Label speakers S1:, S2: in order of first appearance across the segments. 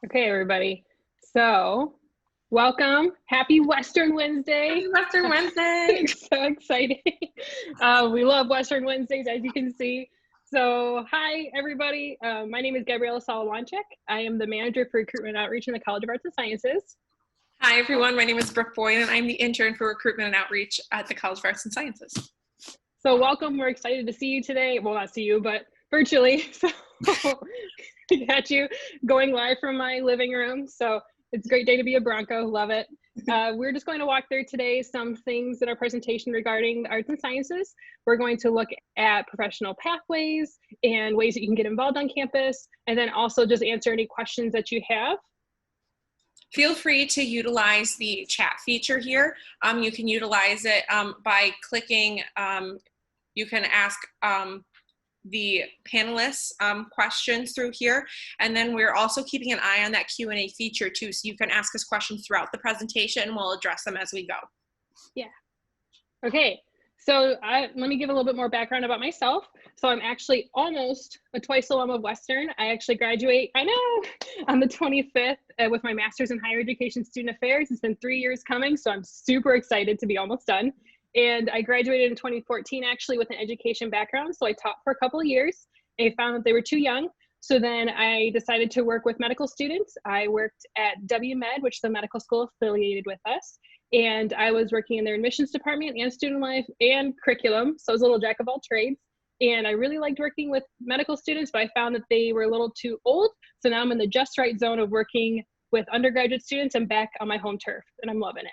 S1: Okay, everybody. So, welcome. Happy Western Wednesday.
S2: Happy Western Wednesday.
S1: So exciting. We love Western Wednesdays, as you can see. So, hi, everybody. My name is Gabriela Salawanchek. I am the manager for recruitment and outreach in the College of Arts and Sciences.
S2: Hi, everyone. My name is Brooke Boyd, and I'm the intern for recruitment and outreach at the College of Arts and Sciences.
S1: So, welcome. We're excited to see you today. Well, not see you, but virtually. So, I got you going live from my living room. So it's a great day to be a Bronco. Love it. We're just going to walk through today some things in our presentation regarding the arts and sciences. We're going to look at professional pathways and ways that you can get involved on campus, and then also just answer any questions that you have.
S2: Feel free to utilize the chat feature here. You can utilize it by clicking, you can ask the panelists questions through here, and then we're also keeping an eye on that Q&A feature too, so you can ask us questions throughout the presentation and we'll address them as we go.
S1: Yeah. Okay, so let me give a little bit more background about myself. So I'm actually almost a twice alum of Western. I actually graduate, I know, on the 25th with my master's in higher education student affairs. It's been 3 years coming, so I'm super excited to be almost done. And I graduated in 2014 actually with an education background. So I taught for a couple of years. I found that they were too young. So then I decided to work with medical students. I worked at WMed, which is the medical school affiliated with us. And I was working in their admissions department and student life and curriculum. So I was a little jack of all trades. And I really liked working with medical students, but I found that they were a little too old. So now I'm in the just right zone of working with undergraduate students and back on my home turf, and I'm loving it.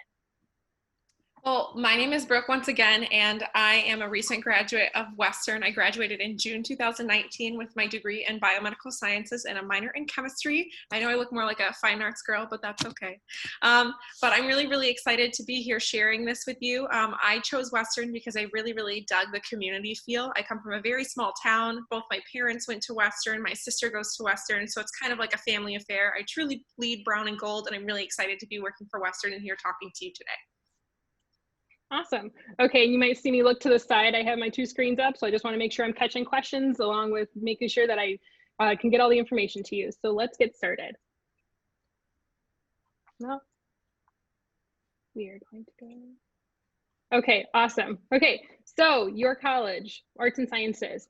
S2: Well, my name is Brooke once again, and I am a recent graduate of Western. I graduated in June 2019 with my degree in biomedical sciences and a minor in chemistry. I know I look more like a fine arts girl, but that's okay. But I'm really, really excited to be here sharing this with you. I chose Western because I really, really dug the community feel. I come from a very small town. Both my parents went to Western. My sister goes to Western, so it's kind of like a family affair. I truly bleed brown and gold, and I'm really excited to be working for Western and here talking to you today.
S1: Awesome. Okay, you might see me look to the side. I have my two screens up, so I just want to make sure I'm catching questions along with making sure that I can get all the information to you. So let's get started. No, we are going to go. Okay, awesome. Okay, so your college, arts and sciences.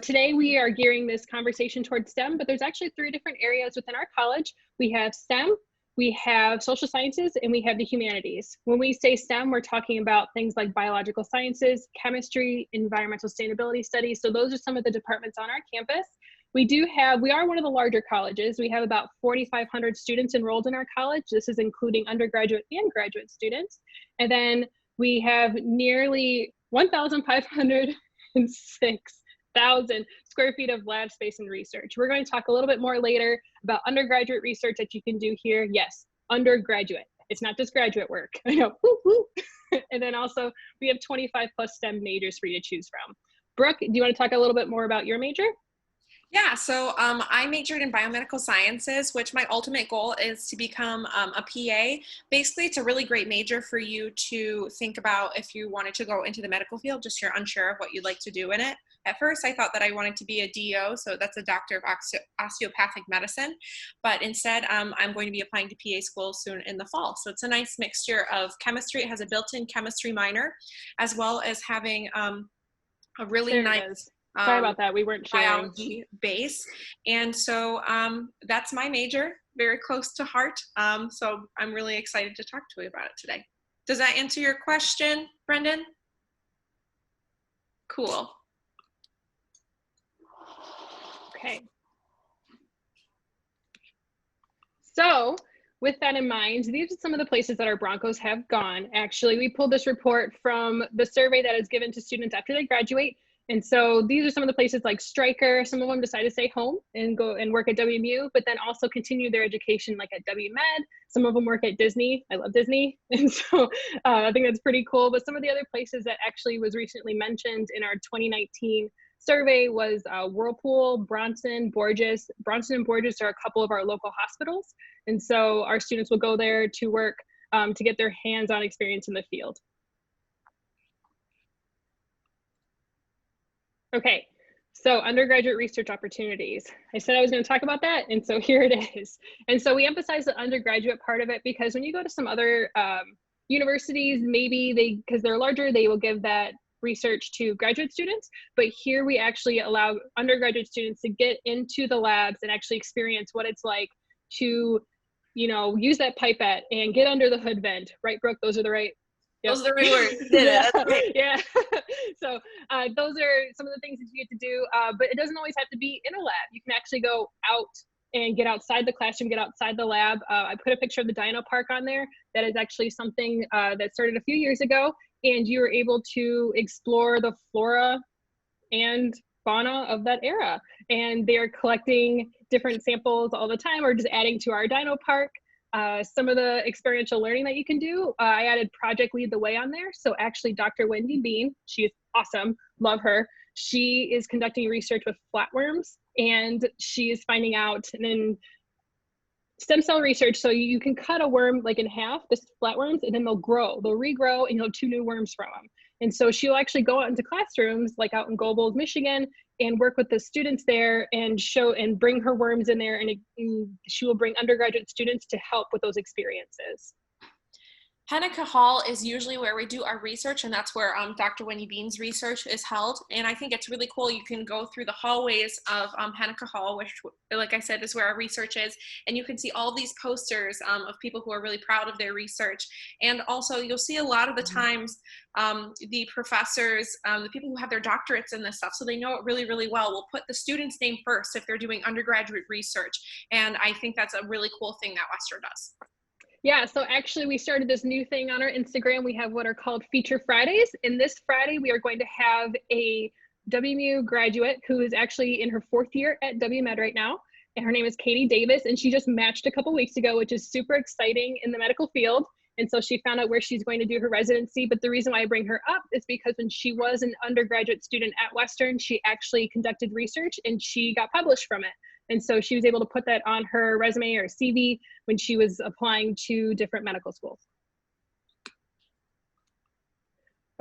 S1: Today we are gearing this conversation towards STEM, but there's actually 3 different areas within our college. We have STEM, we have social sciences, and we have the humanities. When we say STEM, we're talking about things like biological sciences, chemistry, environmental sustainability studies. So those are some of the departments on our campus. We are one of the larger colleges. We have about 4,500 students enrolled in our college. This is including undergraduate and graduate students. And then we have nearly 1,506,000 square feet of lab space and research. We're going to talk a little bit more later about undergraduate research that you can do here. Yes, undergraduate. It's not just graduate work. I know, woo, woo. And then also we have 25 plus STEM majors for you to choose from. Brooke, do you want to talk a little bit more about your major?
S2: Yeah, so I majored in biomedical sciences, which my ultimate goal is to become a PA. Basically, it's a really great major for you to think about if you wanted to go into the medical field, just you're unsure of what you'd like to do in it. At first, I thought that I wanted to be a DO, so that's a doctor of osteopathic medicine. But instead, I'm going to be applying to PA school soon in the fall. So it's a nice mixture of chemistry. It has a built-in chemistry minor, as well as having a really nice...
S1: Sorry about that, we weren't sharing.
S2: Biology base. And so that's my major, very close to heart. So I'm really excited to talk to you about it today. Does that answer your question, Brendan? Cool.
S1: Okay. So with that in mind, these are some of the places that our Broncos have gone. Actually, we pulled this report from the survey that is given to students after they graduate. And so these are some of the places like Stryker. Some of them decide to stay home and go and work at WMU, but then also continue their education like at WMed. Some of them work at Disney. I love Disney. And so I think that's pretty cool. But some of the other places that actually was recently mentioned in our 2019 survey was Whirlpool, Bronson, Borges. Bronson and Borges are a couple of our local hospitals. And so our students will go there to work to get their hands-on experience in the field. Okay, So undergraduate research opportunities. I said I was going to talk about that, and so here it is. And so we emphasize the undergraduate part of it because when you go to some other universities, maybe because they're larger, they will give that research to graduate students. But here we actually allow undergraduate students to get into the labs and actually experience what it's like to, use that pipette and get under the hood vent. Right, Brooke? Those are the right. Yep.
S2: Those are the right words. Yeah.
S1: Yeah. So those are some of the things that you get to do, but it doesn't always have to be in a lab. You can actually go out and get outside the classroom, get outside the lab. I put a picture of the Dino Park on there. That is actually something that started a few years ago, and you were able to explore the flora and fauna of that era. And they're collecting different samples all the time, or just adding to our Dino Park. Some of the experiential learning that you can do, I added Project Lead the Way on there. So actually Dr. Wendy Bean, she is awesome, love her. She is conducting research with flatworms, and she is finding out in stem cell research. So you can cut a worm like in half, this flatworms, and then they'll regrow, and you'll have 2 new worms from them. And so she'll actually go out into classrooms like out in Gobles, Michigan, and work with the students there and show and bring her worms in there, and she will bring undergraduate students to help with those experiences.
S2: Penico Hall is usually where we do our research, and that's where Dr. Wendy Bean's research is held. And I think it's really cool. You can go through the hallways of Penico Hall, which, like I said, is where our research is. And you can see all these posters of people who are really proud of their research. And also, you'll see a lot of the times the professors, the people who have their doctorates in this stuff, so they know it really, really well, will put the student's name first if they're doing undergraduate research. And I think that's a really cool thing that Western does.
S1: Yeah, so actually we started this new thing on our Instagram. We have what are called Feature Fridays. And this Friday, we are going to have a WMU graduate who is actually in her 4th year at WMed right now. And her name is Katie Davis. And she just matched a couple weeks ago, which is super exciting in the medical field. And so she found out where she's going to do her residency. But the reason why I bring her up is because when she was an undergraduate student at Western, she actually conducted research and she got published from it. And so she was able to put that on her resume or CV when she was applying to different medical schools.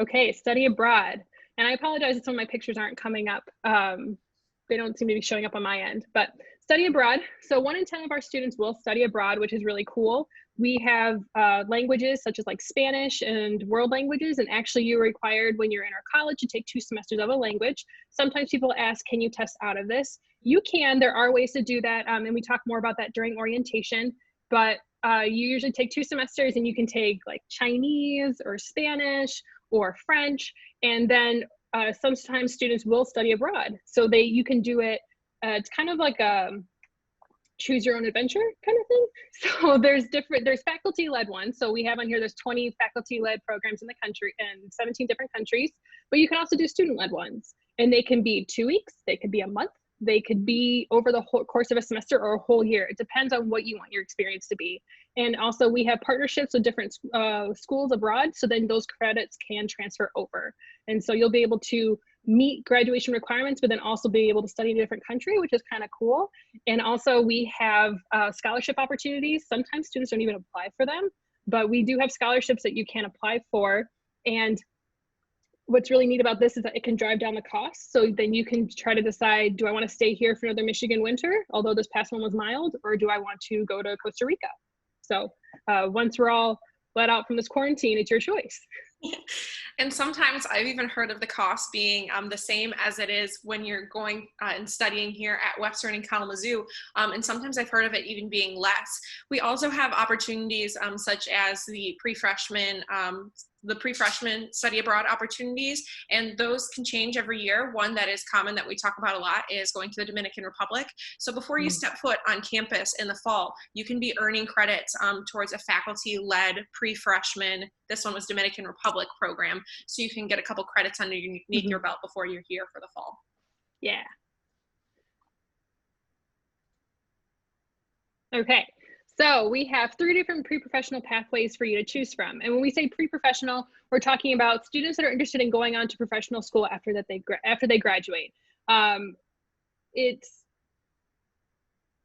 S1: Okay, study abroad. And I apologize if some of my pictures aren't coming up. They don't seem to be showing up on my end, but study abroad. So 1 in 10 of our students will study abroad, which is really cool. We have languages such as like Spanish and world languages, and actually you're required when you're in our college to take 2 semesters of a language. Sometimes people ask, can you test out of this? You can, there are ways to do that, and we talk more about that during orientation, but you usually take 2 semesters and you can take like Chinese or Spanish or French, and then sometimes students will study abroad. So you can do it, it's kind of like a choose your own adventure kind of thing. So there's faculty-led ones. So we have on here, there's 20 faculty-led programs in the country and 17 different countries, but you can also do student-led ones. And they can be 2 weeks, they could be a month, they could be over the whole course of a semester or a whole year. It depends on what you want your experience to be. And also we have partnerships with different schools abroad, so then those credits can transfer over. And so you'll be able to meet graduation requirements, but then also be able to study in a different country, which is kind of cool. And also we have scholarship opportunities. Sometimes students don't even apply for them, but we do have scholarships that you can apply for. And what's really neat about this is that it can drive down the cost. So then you can try to decide, do I want to stay here for another Michigan winter, although this past one was mild, or do I want to go to Costa Rica? So once we're all let out from this quarantine, it's your choice.
S2: And sometimes I've even heard of the cost being the same as it is when you're going and studying here at Western and Kalamazoo. And sometimes I've heard of it even being less. We also have opportunities such as the pre-freshman study abroad opportunities, and those can change every year. One that is common that we talk about a lot is going to the Dominican Republic. So before you step foot on campus in the fall, you can be earning credits towards a faculty-led pre-freshman, this one was Dominican Republic program, so you can get a couple credits underneath your belt before you're here for the fall.
S1: Yeah. Okay. So we have 3 different pre-professional pathways for you to choose from. And when we say pre-professional, we're talking about students that are interested in going on to professional school after they graduate.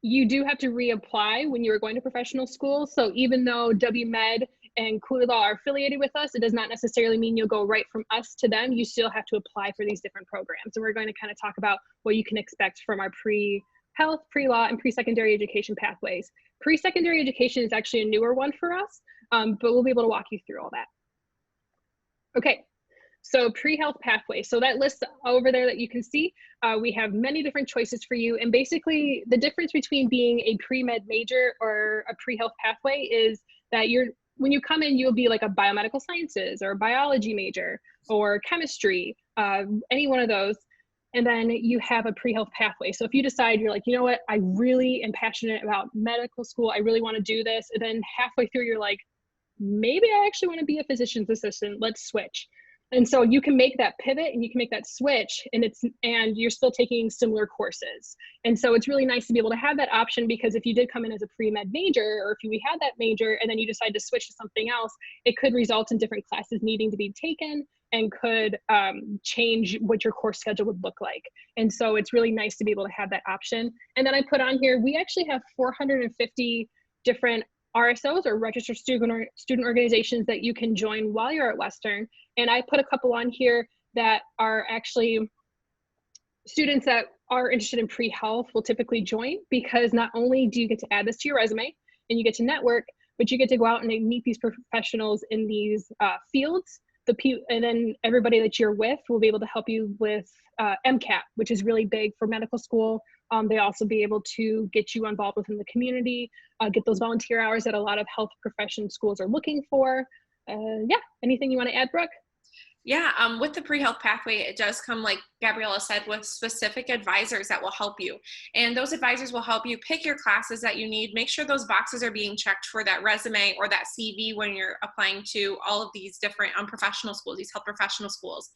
S1: You do have to reapply when you're going to professional school. So even though WMed and Cooley Law are affiliated with us, it does not necessarily mean you'll go right from us to them. You still have to apply for these different programs. And we're going to kind of talk about what you can expect from our pre-health, pre-law, and pre-secondary education pathways. Pre-secondary education is actually a newer one for us, but we'll be able to walk you through all that. Okay, so pre-health pathway. So that list over there that you can see, we have many different choices for you. And basically the difference between being a pre-med major or a pre-health pathway is that when you come in, you'll be like a biomedical sciences or a biology major or chemistry, any one of those. And then you have a pre-health pathway. So if you decide you're like, you know what, I really am passionate about medical school, I really want to do this. And then halfway through, you're like, maybe I actually want to be a physician's assistant, let's switch. And so you can make that pivot and you can make that switch, and you're still taking similar courses. And so it's really nice to be able to have that option, because if you did come in as a pre-med major, or if you had that major and then you decide to switch to something else, it could result in different classes needing to be taken and could change what your course schedule would look like. And so it's really nice to be able to have that option. And then I put on here, we actually have 450 different RSOs, or registered student organizations, that you can join while you're at Western. And I put a couple on here that are actually students that are interested in pre-health will typically join, because not only do you get to add this to your resume and you get to network, but you get to go out and meet these professionals in these fields. And then everybody that you're with will be able to help you with MCAT, which is really big for medical school. They also be able to get you involved within the community, get those volunteer hours that a lot of health profession schools are looking for. Yeah, anything you want to add, Brooke?
S2: Yeah, with the pre-health pathway, it does come, like Gabriella said, with specific advisors that will help you. And those advisors will help you pick your classes that you need, make sure those boxes are being checked for that resume or that CV when you're applying to all of these different professional schools, these health professional schools.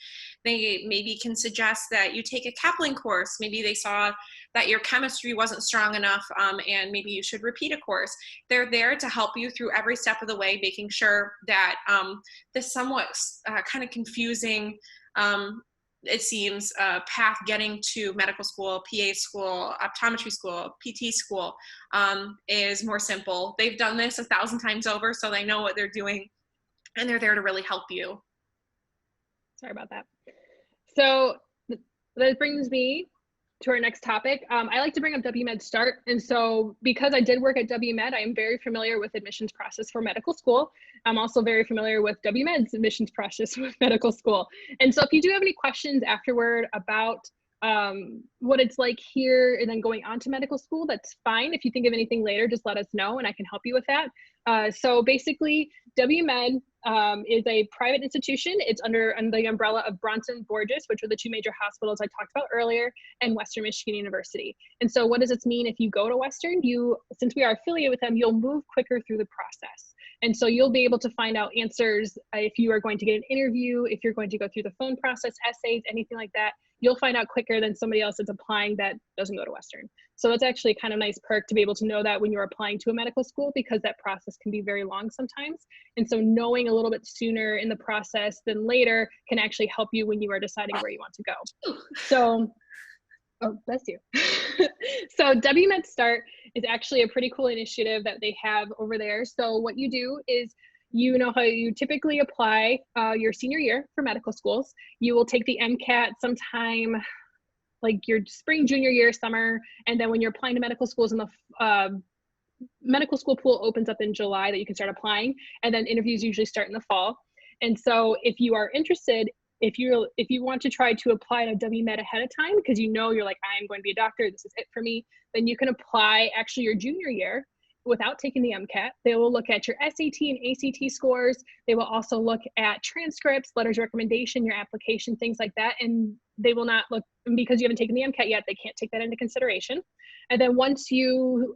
S2: They maybe can suggest that you take a Kaplan course. Maybe they saw that your chemistry wasn't strong enough, and maybe you should repeat a course. They're there to help you through every step of the way, making sure that this somewhat kind of confusing, it seems, path getting to medical school, PA school, optometry school, PT school is more simple. They've done this 1,000 times over, so they know what they're doing, and they're there to really help you.
S1: Sorry about that. So that brings me to our next topic. I like to bring up WMed Start. And so because I did work at WMed, I am very familiar with admissions process for medical school. I'm also very familiar with WMed's admissions process with medical school. And so if you do have any questions afterward about what it's like here and then going on to medical school, that's fine. If you think of anything later, just let us know and I can help you with that. So basically, WMed is a private institution. It's under the umbrella of Bronson Borges, which are the two major hospitals I talked about earlier, and Western Michigan University. And so what does this mean? If you go to Western, since we are affiliated with them, you'll move quicker through the process. And so you'll be able to find out answers if you are going to get an interview, if you're going to go through the phone process, essays, anything like that. You'll find out quicker than somebody else that's applying that doesn't go to Western. So that's actually kind of nice perk to be able to know that when you're applying to a medical school, because that process can be very long sometimes. And so knowing a little bit sooner in the process than later can actually help you when you are deciding where you want to go. So, oh, bless you. So WMed Start is actually a pretty cool initiative that they have over there. So what you do is, you know how you typically apply your senior year for medical schools. You will take the MCAT sometime like your spring, junior year, summer, and then when you're applying to medical schools, in the medical school pool opens up in July that you can start applying, and then interviews usually start in the fall. And so if you are interested, if you want to try to apply to WMed ahead of time, because you know you're like, I am going to be a doctor, this is it for me, then you can apply actually your junior year without taking the MCAT. They will look at your SAT and ACT scores. They will also look at transcripts, letters of recommendation, your application, things like that. And they will not look, because you haven't taken the MCAT yet, they can't take that into consideration. And then once you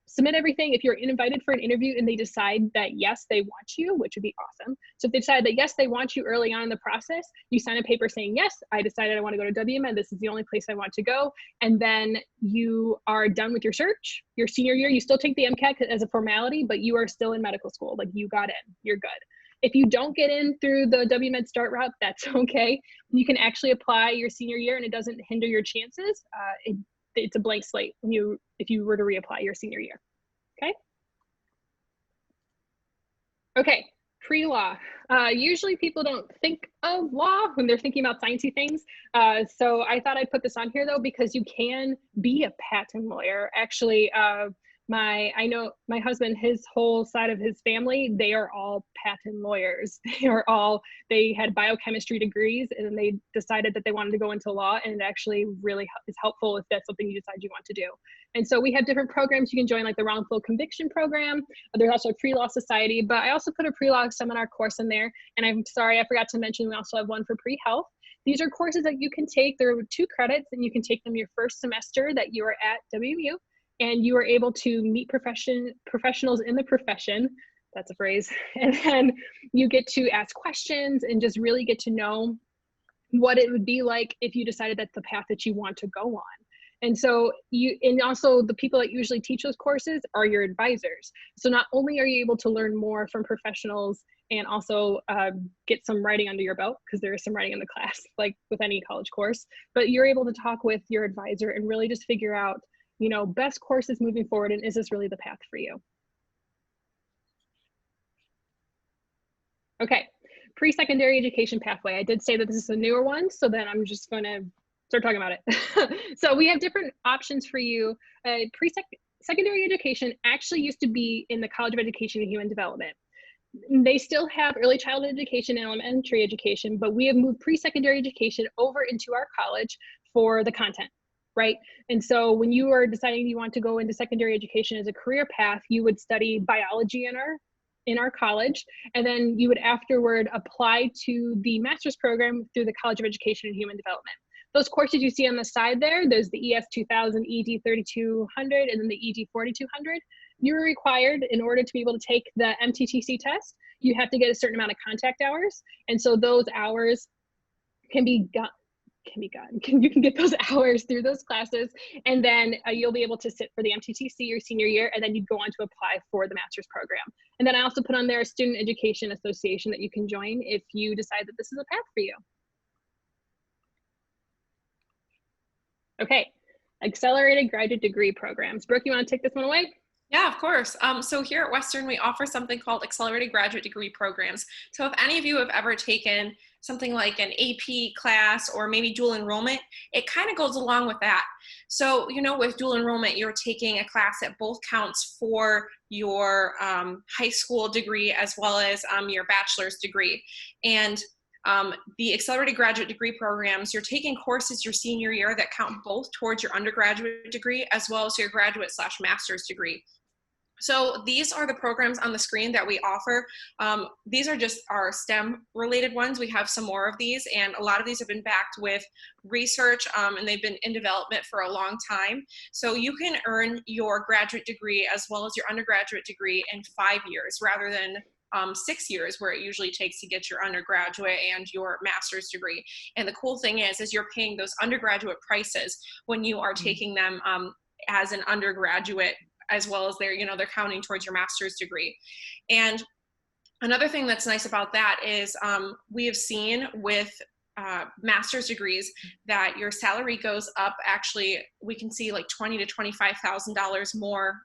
S1: submit everything, if you're invited for an interview and they decide that yes, they want you, which would be awesome. So if they decide that yes, they want you early on in the process, you sign a paper saying, yes, I decided I want to go to WMed. This is the only place I want to go. And then you are done with your search. Your senior year, you still take the MCAT as a formality, but you are still in medical school. Like, you got in, you're good. If you don't get in through the WMed Start route, that's okay. You can actually apply your senior year and it doesn't hinder your chances. It's a blank slate if you were to reapply your senior year. Okay. Okay, pre-law. Usually people don't think of law when they're thinking about sciencey things. So I thought I'd put this on here though, because you can be a patent lawyer. Actually, I know my husband, his whole side of his family, they are all patent lawyers. They had biochemistry degrees, and then they decided that they wanted to go into law, and it actually really is helpful if that's something you decide you want to do. And so we have different programs you can join, like the wrongful conviction program. There's also a pre-law society, but I also put a pre-law seminar course in there. And I'm sorry, I forgot to mention, we also have one for pre-health. These are courses that you can take. There are 2 credits, and you can take them your first semester that you are at WU, and you are able to meet professionals in the profession. That's a phrase. And then you get to ask questions and just really get to know what it would be like if you decided that's the path that you want to go on. And so and also the people that usually teach those courses are your advisors. So not only are you able to learn more from professionals and also get some writing under your belt, because there is some writing in the class, like with any college course, but you're able to talk with your advisor and really just figure out, best courses moving forward, and is this really the path for you? Okay, pre-secondary education pathway. I did say that this is a newer one, so then I'm just going to start talking about it. So we have different options for you. Pre-secondary education actually used to be in the College of Education and Human Development. They still have early childhood education and elementary education, but we have moved pre-secondary education over into our college for the content, right? And so when you are deciding you want to go into secondary education as a career path, you would study biology in our college, and then you would afterward apply to the master's program through the College of Education and Human Development. Those courses you see on the side there's the ES 2000, ED 3200, and then the ED 4200. You're required, in order to be able to take the MTTC test, you have to get a certain amount of contact hours. And so those hours you can get those hours through those classes, and then you'll be able to sit for the MTTC your senior year, and then you'd go on to apply for the master's program. And then I also put on there a student education association that you can join if you decide that this is a path for you. Okay, accelerated graduate degree programs. Brooke, you want to take this one away?
S2: Yeah, of course. So here at Western, we offer something called accelerated graduate degree programs. So if any of you have ever taken something like an AP class or maybe dual enrollment, it kind of goes along with that. So, with dual enrollment, you're taking a class that both counts for your high school degree as well as your bachelor's degree. And the accelerated graduate degree programs, you're taking courses your senior year that count both towards your undergraduate degree as well as your graduate/master's degree. So these are the programs on the screen that we offer. These are just our STEM related ones. We have some more of these, and a lot of these have been backed with research, and they've been in development for a long time. So you can earn your graduate degree as well as your undergraduate degree in 5 years rather than 6 years, where it usually takes to get your undergraduate and your master's degree. And the cool thing is you're paying those undergraduate prices when you are taking them as an undergraduate, as well as they're counting towards your master's degree. And another thing that's nice about that is we have seen with master's degrees that your salary goes up. Actually, we can see like $20,000 to $25,000 more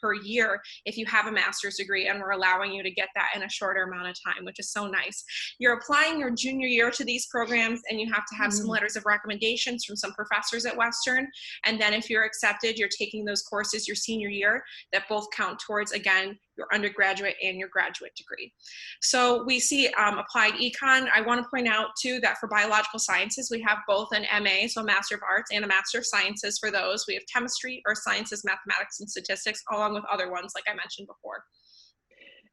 S2: per year if you have a master's degree, and we're allowing you to get that in a shorter amount of time, which is so nice. You're applying your junior year to these programs, and you have to have some letters of recommendations from some professors at Western. And then if you're accepted, you're taking those courses your senior year that both count towards, again, your undergraduate and your graduate degree. So we see applied econ. I want to point out too that for biological sciences, we have both an MA, so Master of Arts, and a Master of Sciences for those. We have chemistry, earth sciences, mathematics, and statistics, along with other ones like I mentioned before.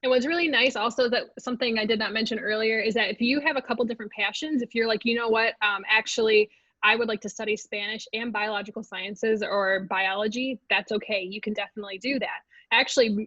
S1: And what's really nice also, that something I did not mention earlier, is that if you have a couple different passions, if you're like, actually, I would like to study Spanish and biological sciences or biology, that's okay. You can definitely do that. Actually,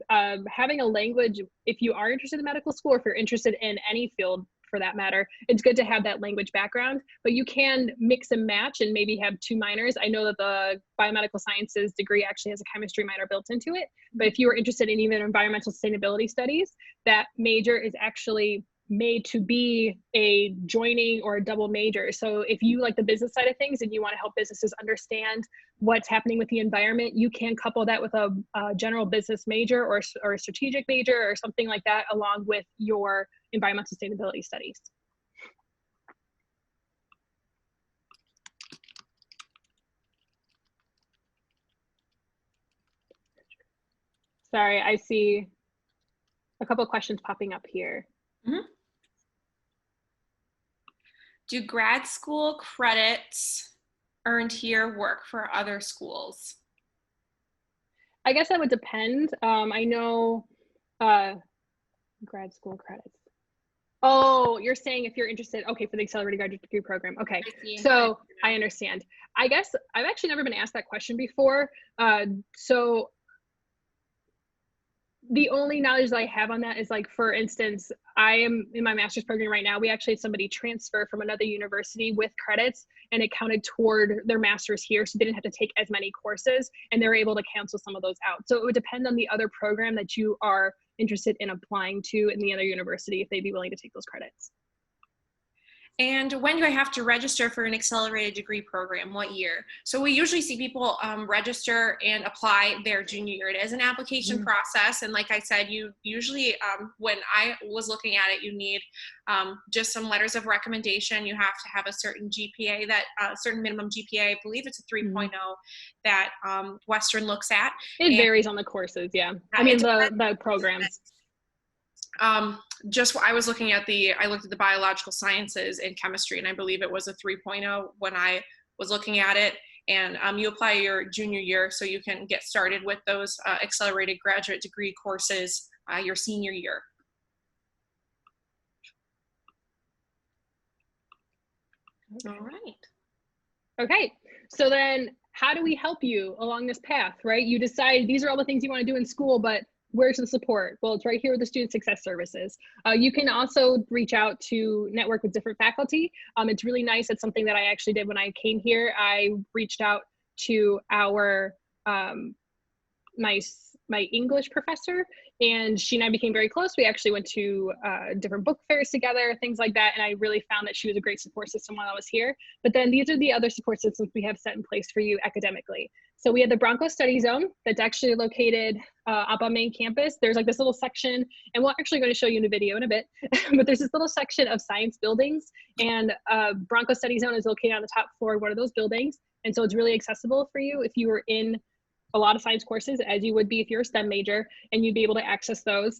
S1: having a language, if you are interested in medical school, or if you're interested in any field for that matter, it's good to have that language background, but you can mix and match and maybe have 2 minors. I know that the biomedical sciences degree actually has a chemistry minor built into it, but if you are interested in even environmental sustainability studies, that major is actually made to be a joining or a double major. So if you like the business side of things and you want to help businesses understand what's happening with the environment, you can couple that with a general business major or a strategic major or something like that along with your environmental sustainability studies. Sorry, I see a couple of questions popping up here.
S2: Mm-hmm. Do grad school credits earned here work for other schools?
S1: I guess that would depend. I know grad school credits. Oh, you're saying if you're interested, okay, for the accelerated graduate degree program. Okay, so I understand. I guess I've actually never been asked that question before. So the only knowledge that I have on that is, like, for instance, I am in my master's program right now. We actually had somebody transfer from another university with credits, and it counted toward their master's here. So they didn't have to take as many courses, and they were able to cancel some of those out. So it would depend on the other program that you are interested in applying to in the other university, if they'd be willing to take those credits.
S2: And when do I have to register for an accelerated degree program? What year? So we usually see people register and apply their junior year. It is an application process. And like I said, you usually, when I was looking at it, you need just some letters of recommendation. You have to have a certain GPA, that certain minimum GPA, I believe it's a 3.0 that Western looks at.
S1: It varies on the courses, yeah. I mean, the programs.
S2: Just I was looking at I looked at the biological sciences and chemistry, and I believe it was a 3.0 when I was looking at it. And you apply your junior year, so you can get started with those accelerated graduate degree courses your senior year. All right.
S1: Okay, so then how do we help you along this path, right? You decide these are all the things you want to do in school, but where's the support? Well, it's right here with the Student Success Services. You can also reach out to network with different faculty. It's really nice. It's something that I actually did when I came here. I reached out to our my English professor, and she and I became very close. We actually went to different book fairs together, things like that. And I really found that she was a great support system while I was here. But then these are the other support systems we have set in place for you academically. So we have the Bronco Study Zone that's actually located up on main campus. There's like this little section, and we're actually going to show you in a video in a bit, but there's this little section of science buildings, and Bronco Study Zone is located on the top floor of one of those buildings. And so it's really accessible for you if you were in a lot of science courses, as you would be if you're a STEM major, and you'd be able to access those.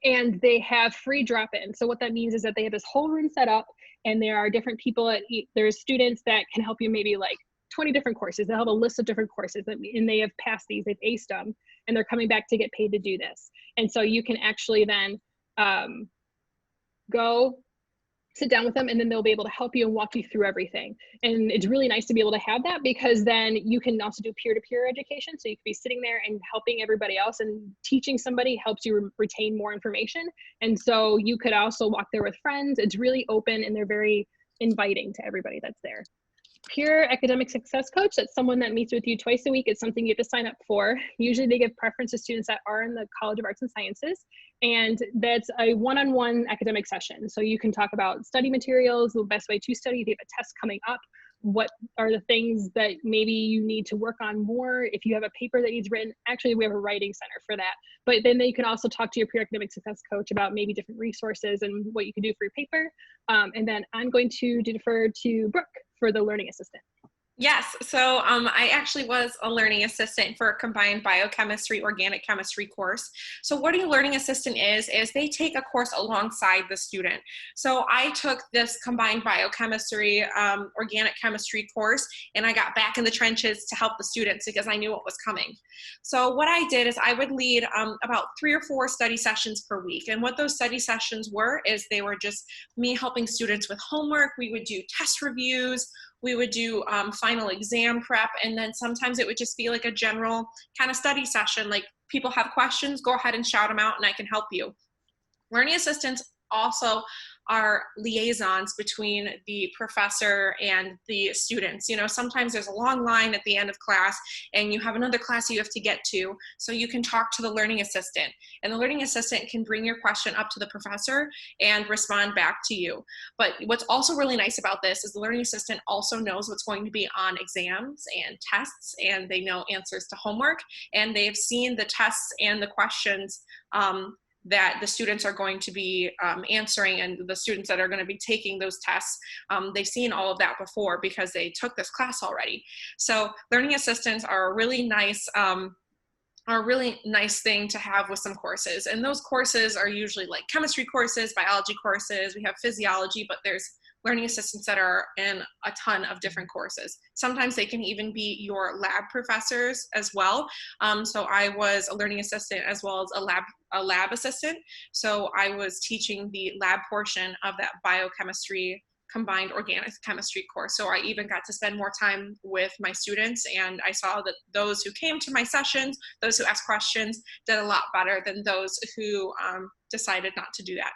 S1: And they have free drop-in. So what that means is that they have this whole room set up, and there are different people there's students that can help you, maybe like 20 different courses. They'll have a list of different courses, and they have passed these, they've aced them, and they're coming back to get paid to do this. And so you can actually then go sit down with them, and then they'll be able to help you and walk you through everything. And it's really nice to be able to have that, because then you can also do peer-to-peer education. So you could be sitting there and helping everybody else, and teaching somebody helps you retain more information. And so you could also walk there with friends. It's really open, and they're very inviting to everybody that's there. Pure Academic Success Coach, that's someone that meets with you twice a week. It's something you have to sign up for. Usually they give preference to students that are in the College of Arts and Sciences, and that's a one-on-one academic session. So you can talk about study materials, the best way to study, if you have a test coming up, what are the things that maybe you need to work on more, if you have a paper that needs written. Actually, we have a writing center for that. But then you can also talk to your peer academic success coach about maybe different resources and what you can do for your paper. And then I'm going to defer to Brooke for the learning assistant.
S2: Yes, so I actually was a learning assistant for a combined biochemistry, organic chemistry course. So what a learning assistant is they take a course alongside the student. So I took this combined biochemistry, organic chemistry course, and I got back in the trenches to help the students because I knew what was coming. So what I did is I would lead about 3 or 4 study sessions per week. And what those study sessions were is they were just me helping students with homework. We would do test reviews. We would do final exam prep, and then sometimes it would just be like a general kind of study session. Like, people have questions, go ahead and shout them out and I can help you. Learning assistants also are liaisons between the professor and the students. You know, sometimes there's a long line at the end of class and you have another class you have to get to, so you can talk to the learning assistant, and the learning assistant can bring your question up to the professor and respond back to you. But what's also really nice about this is the learning assistant also knows what's going to be on exams and tests, and they know answers to homework, and they've seen the tests and the questions that the students are going to be answering, and the students that are going to be taking those tests, they've seen all of that before because they took this class already. So learning assistants are a really nice thing to have with some courses. And those courses are usually like chemistry courses, biology courses, we have physiology, but there's learning assistants that are in a ton of different courses. Sometimes they can even be your lab professors as well. So I was a learning assistant as well as a lab assistant. So I was teaching the lab portion of that biochemistry combined organic chemistry course. So I even got to spend more time with my students, and I saw that those who came to my sessions, those who asked questions, did a lot better than those who decided not to do that.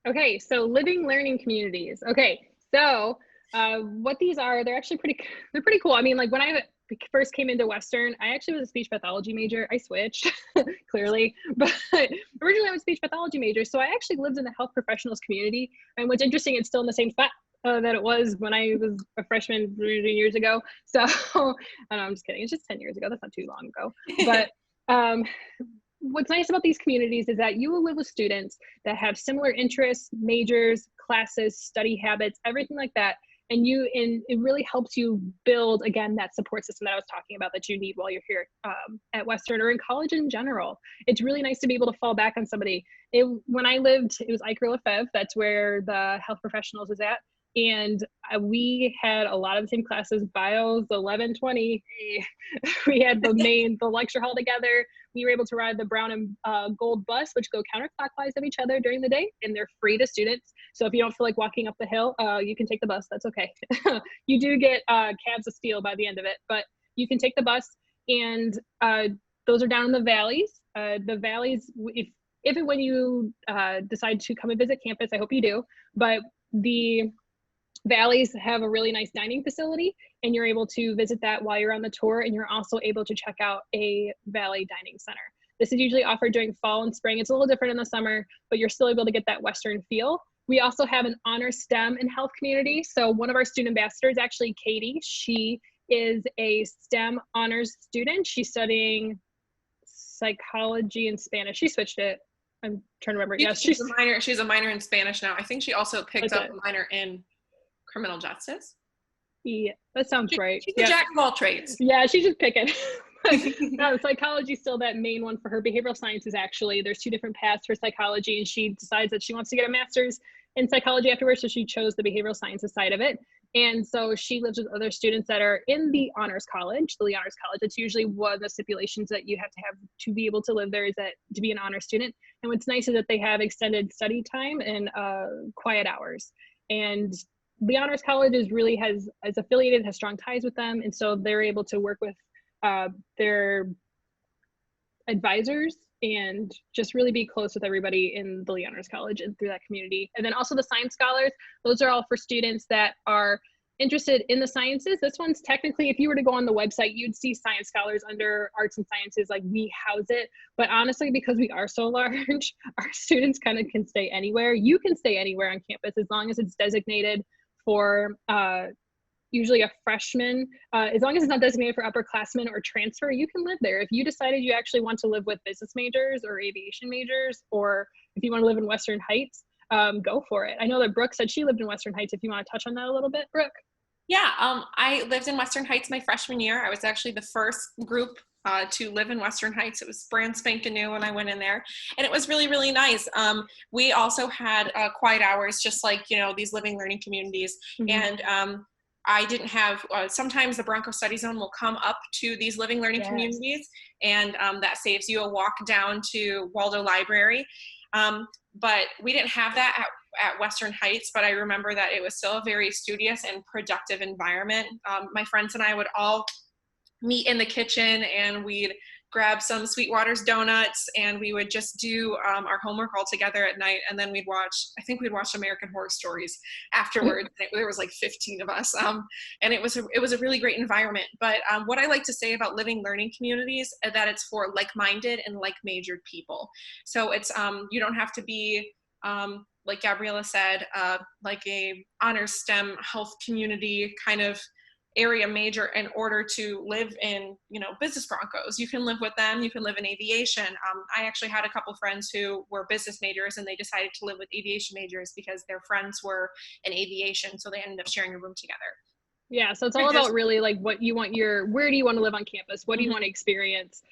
S1: Okay, so living learning communities. Okay, so what these are, they're actually pretty cool. I mean, like when I first came into Western, I actually was a speech pathology major. I switched, clearly, but originally I was a speech pathology major. So I actually lived in the health professionals community. And what's interesting, it's still in the same spot that it was when I was a freshman 3 years ago. So I'm just kidding. It's just 10 years ago. That's not too long ago. But what's nice about these communities is that you will live with students that have similar interests, majors, classes, study habits, everything like that. And it really helps you build, again, that support system that I was talking about that you need while you're here at Western or in college in general. It's really nice to be able to fall back on somebody. When I lived, it was Iker Lefebvre. That's where the health professionals is at. And we had a lot of the same classes, bios, 11, 20. We had the lecture hall together. We were able to ride the brown and gold bus, which go counterclockwise of each other during the day, and they're free to students. So if you don't feel like walking up the hill, you can take the bus. That's okay. You do get cabs of steel by the end of it, but you can take the bus, and those are down in the valleys. The valleys, if and when you decide to come and visit campus, I hope you do, but the valleys have a really nice dining facility, and you're able to visit that while you're on the tour, and you're also able to check out a valley dining center. This is usually offered during fall and spring. It's a little different in the summer, but you're still able to get that Western feel. We also have an honor STEM and health community. So one of our student ambassadors, actually Katie, she is a STEM honors student. She's studying psychology and Spanish. She switched it. I'm trying to remember.
S2: Yes, she's a minor in Spanish now. I think she also picked up a minor in criminal justice.
S1: Yeah, that sounds right.
S2: She's a jack of all trades.
S1: Yeah, she's just picking. No, psychology is still that main one for her. Behavioral sciences, actually, there's 2 different paths for psychology, and she decides that she wants to get a master's in psychology afterwards, so she chose the behavioral sciences side of it. And so she lives with other students that are in the honors college. The honors college, it's usually one of the stipulations that you have to be able to live there, is that to be an honor student. And what's nice is that they have extended study time and quiet hours. And the honors college is affiliated, has strong ties with them, and so they're able to work with their advisors and just really be close with everybody in the honors college and through that community. And then also the science scholars, those are all for students that are interested in the sciences. This one's technically, if you were to go on the website, you'd see science scholars under arts and sciences, like we house it. But honestly, because we are so large, our students kind of can stay anywhere. You can stay anywhere on campus as long as it's designated for usually a freshman. As long as it's not designated for upperclassmen or transfer, you can live there. If you decided you actually want to live with business majors or aviation majors, or if you want to live in Western Heights, go for it. I know that Brooke said she lived in Western Heights. If you want to touch on that a little bit, Brooke.
S2: Yeah, I lived in Western Heights my freshman year. I was actually the first group to live in Western Heights. It was brand spanking new when I went in there, and it was really, really nice. We also had quiet hours, just like, these living learning communities. Mm-hmm. And I didn't have, sometimes the Bronco study zone will come up to these living learning communities, and that saves you a walk down to Waldo Library. But we didn't have that at Western Heights, but I remember that it was still a very studious and productive environment. My friends and I would all meet in the kitchen, and we'd grab some Sweetwater's donuts, and we would just do our homework all together at night. And then we'd watch American Horror Stories afterwards. There was like 15 of us. And it was a really great environment. But what I like to say about living learning communities is that it's for like-minded and like-majored people. So it's, you don't have to be, like Gabriella said, like a honors STEM health community kind of area major in order to live in, business Broncos. You can live with them. You can live in aviation. I actually had a couple friends who were business majors, and they decided to live with aviation majors because their friends were in aviation. So they ended up sharing a room together.
S1: Yeah, so it's all about really like what you want where do you want to live on campus? What do you want to experience?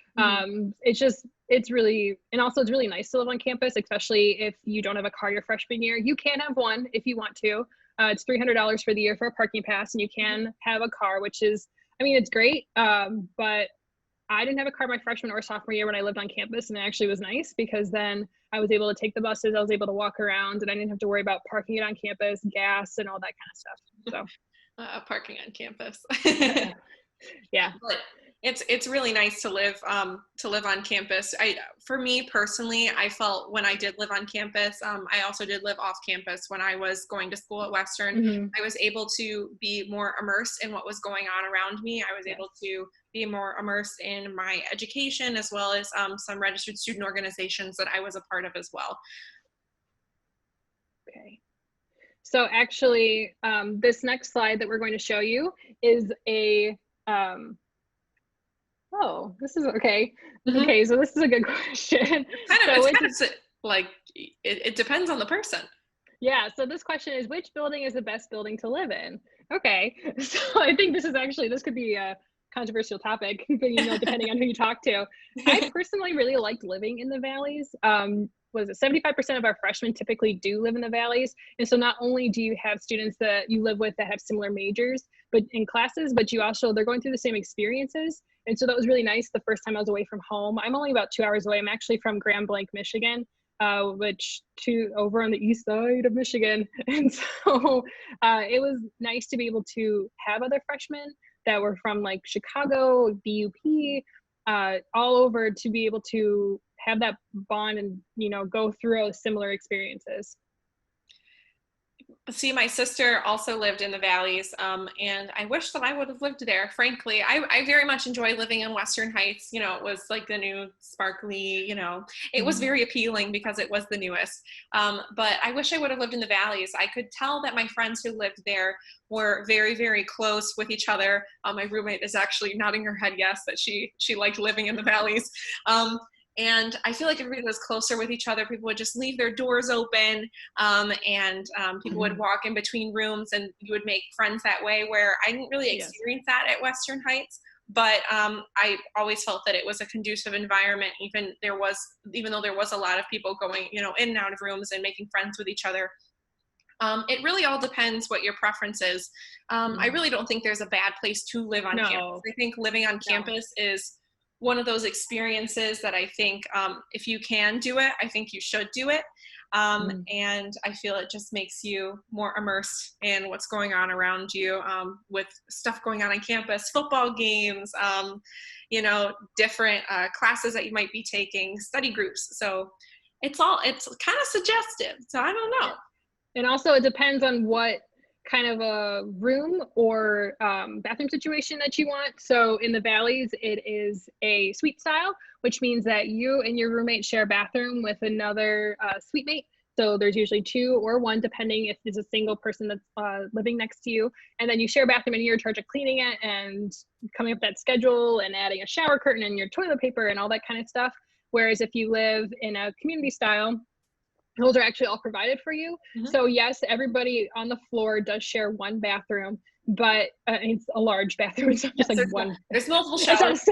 S1: It's really nice to live on campus, especially if you don't have a car your freshman year. You can have one if you want to. It's $300 for the year for a parking pass, and you can have a car, which is, it's great. But I didn't have a car my freshman or sophomore year when I lived on campus, and it actually was nice because then I was able to take the buses, I was able to walk around, and I didn't have to worry about parking it on campus, gas, and all that kind of stuff. So
S2: parking on campus.
S1: Yeah.
S2: But it's really nice to live on campus. For me personally, I felt when I did live on campus, I also did live off campus when I was going to school at Western. I was able to be more immersed in what was going on around me. I was able to be more immersed in my education, as well as some registered student organizations that I was a part of as well.
S1: Okay. So actually, this next slide that we're going to show you is a, this is okay. Okay, so this is a good question.
S2: It depends on the person.
S1: Yeah, so this question is, which building is the best building to live in? Okay, so I think this could be a controversial topic, but depending on who you talk to. I personally really liked living in the valleys. 75% of our freshmen typically do live in the valleys. And so not only do you have students that you live with that have similar majors, but in classes, but they're going through the same experiences. And so that was really nice the first time I was away from home. I'm only about 2 hours away. I'm actually from Grand Blanc, Michigan, over on the east side of Michigan. And so it was nice to be able to have other freshmen that were from like Chicago, BUP, all over, to be able to have that bond and go through similar experiences.
S2: See, my sister also lived in the valleys, and I wish that I would have lived there. Frankly, I very much enjoy living in Western Heights. It was like the new sparkly, it was very appealing because it was the newest. But I wish I would have lived in the valleys. I could tell that my friends who lived there were very, very close with each other. My roommate is actually nodding her head yes, that she liked living in the valleys. And I feel like everybody was closer with each other. People would just leave their doors open, and people would walk in between rooms, and you would make friends that way, where I didn't really experience that at Western Heights. But I always felt that it was a conducive environment, even though there was a lot of people going, in and out of rooms and making friends with each other. It really all depends what your preference is. I really don't think there's a bad place to live on campus. I think living on campus is one of those experiences that I think if you can do it, I think you should do it. And I feel it just makes you more immersed in what's going on around you, with stuff going on campus, football games, different classes that you might be taking, study groups. So it's kind of suggestive. So I don't know.
S1: And also it depends on what kind of a room or bathroom situation that you want. So in the valleys, it is a suite style, which means that you and your roommate share a bathroom with another suite mate. So there's usually 2 or 1, depending if there's a single person that's living next to you. And then you share a bathroom, and you're in charge of cleaning it and coming up with that schedule and adding a shower curtain and your toilet paper and all that kind of stuff. Whereas if you live in a community style, those are actually all provided for you. So yes, everybody on the floor does share one bathroom, but it's a large bathroom. It's not just like one.
S2: There's multiple showers.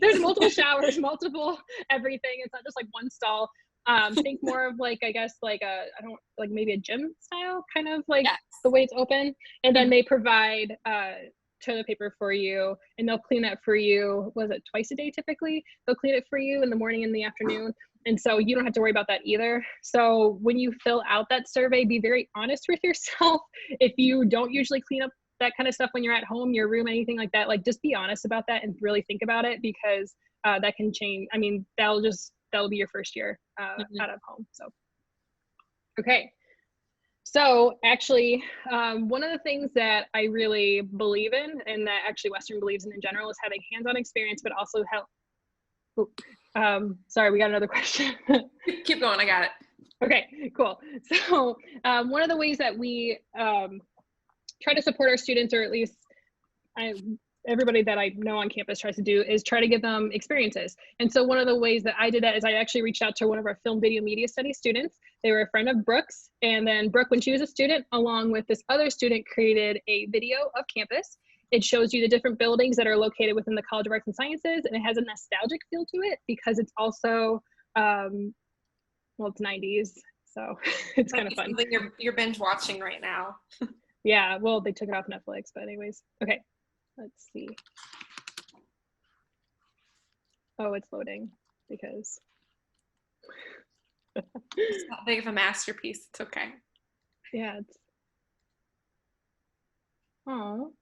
S1: There's multiple showers, multiple everything. It's not just like one stall. Think more of like, I guess like maybe a gym style, kind of like the way it's open. And then they provide toilet paper for you, and they'll clean that for you. Was it twice a day typically? They'll clean it for you in the morning and the afternoon. And so you don't have to worry about that either. So when you fill out that survey, be very honest with yourself. If you don't usually clean up that kind of stuff when you're at home, your room, anything like that, like just be honest about that and really think about it, because that can change. I mean, that'll be your first year out of home. So, okay. So actually, one of the things that I really believe in, and that actually Western believes in general, is having hands-on experience, but also help. Sorry, we got another question.
S2: Keep going, I got it.
S1: Okay, cool. So one of the ways that we try to support our students, or at least everybody that I know on campus tries to do, is try to give them experiences. And so one of the ways that I did that is I actually reached out to one of our film video media studies students. They were a friend of Brooke's, and then Brooke, when she was a student, along with this other student, created a video of campus. It shows you the different buildings that are located within the College of Arts and Sciences, and it has a nostalgic feel to it because it's also, well, it's 90s, so it's kind of fun.
S2: Something you're binge watching right now.
S1: Yeah, well, they took it off Netflix, but anyways, okay. Let's see. Oh, it's loading because
S2: it's not big of a masterpiece. It's okay.
S1: Yeah, it's. Oh,